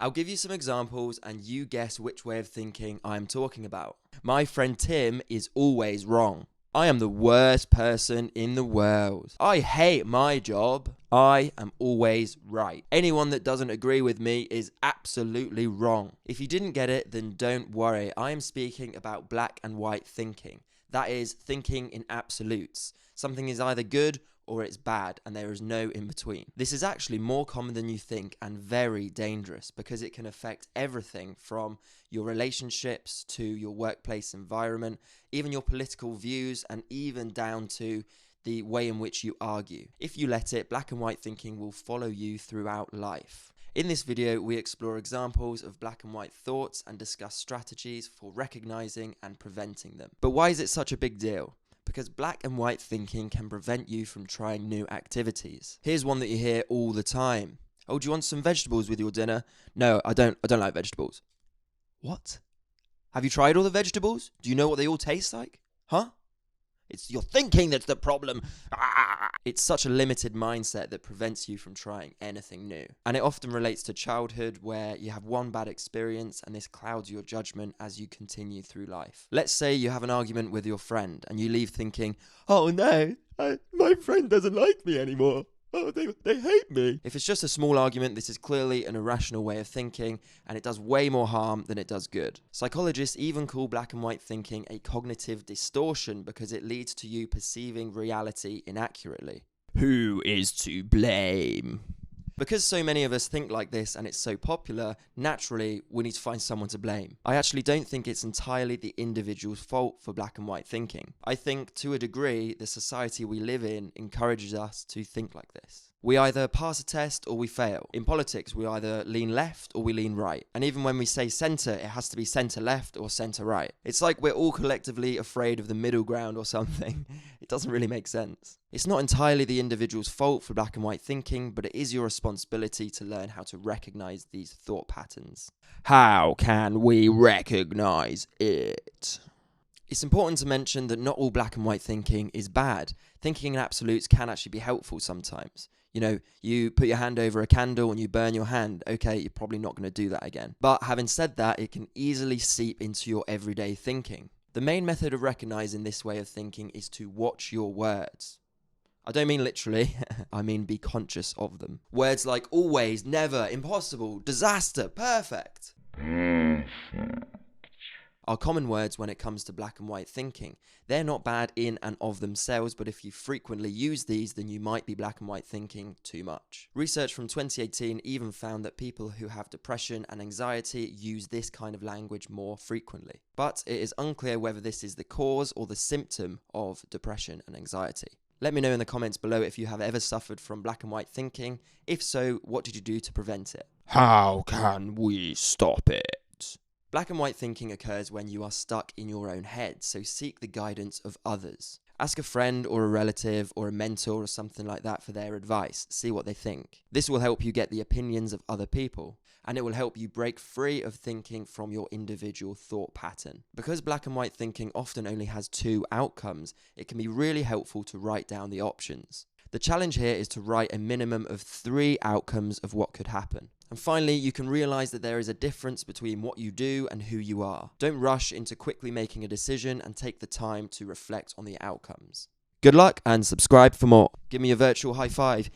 I'll give you some examples and you guess which way of thinking I'm talking about. My friend Tim is always wrong. I am the worst person in the world. I hate my job. I am always right. Anyone that doesn't agree with me is absolutely wrong. If you didn't get it, then don't worry. I am speaking about black and white thinking. That is, thinking in absolutes. Something is either good or it's bad, and there is no in between. This is actually more common than you think and very dangerous because it can affect everything from your relationships to your workplace environment, even your political views, and even down to the way in which you argue. If you let it, black and white thinking will follow you throughout life. In this video, we explore examples of black and white thoughts and discuss strategies for recognizing and preventing them. But why is it such a big deal? Because black and white thinking can prevent you from trying new activities. Here's one that you hear all the time. Oh, do you want some vegetables with your dinner? No, I don't like vegetables. What? Have you tried all the vegetables? Do you know what they all taste like? Huh? It's your thinking that's the problem. It's such a limited mindset that prevents you from trying anything new. And it often relates to childhood, where you have one bad experience and this clouds your judgment as you continue through life. Let's say you have an argument with your friend and you leave thinking, oh no, my friend doesn't like me anymore. Oh, they hate me. If it's just a small argument, this is clearly an irrational way of thinking, and it does way more harm than it does good. Psychologists even call black and white thinking a cognitive distortion because it leads to you perceiving reality inaccurately. Who is to blame? Because so many of us think like this and it's so popular, naturally, we need to find someone to blame. I actually don't think it's entirely the individual's fault for black and white thinking. I think, to a degree, the society we live in encourages us to think like this. We either pass a test or we fail. In politics, we either lean left or we lean right. And even when we say centre, it has to be centre left or centre right. It's like we're all collectively afraid of the middle ground or something. It doesn't really make sense. It's not entirely the individual's fault for black and white thinking, but it is your responsibility to learn how to recognise these thought patterns. How can we recognise it? It's important to mention that not all black and white thinking is bad. Thinking in absolutes can actually be helpful sometimes. You know, you put your hand over a candle and you burn your hand. Okay, you're probably not going to do that again. But having said that, it can easily seep into your everyday thinking. The main method of recognizing this way of thinking is to watch your words. I don't mean literally, I mean be conscious of them. Words like always, never, impossible, disaster, perfect are common words when it comes to black and white thinking. They're not bad in and of themselves, but if you frequently use these, then you might be black and white thinking too much. Research from 2018 even found that people who have depression and anxiety use this kind of language more frequently. But it is unclear whether this is the cause or the symptom of depression and anxiety. Let me know in the comments below if you have ever suffered from black and white thinking. If so, what did you do to prevent it? How can we stop it? Black and white thinking occurs when you are stuck in your own head, so seek the guidance of others. Ask a friend or a relative or a mentor or something like that for their advice. See what they think. This will help you get the opinions of other people, and it will help you break free of thinking from your individual thought pattern. Because black and white thinking often only has two outcomes, it can be really helpful to write down the options. The challenge here is to write a minimum of 3 outcomes of what could happen. And finally, you can realize that there is a difference between what you do and who you are. Don't rush into quickly making a decision and take the time to reflect on the outcomes. Good luck and subscribe for more. Give me a virtual high five.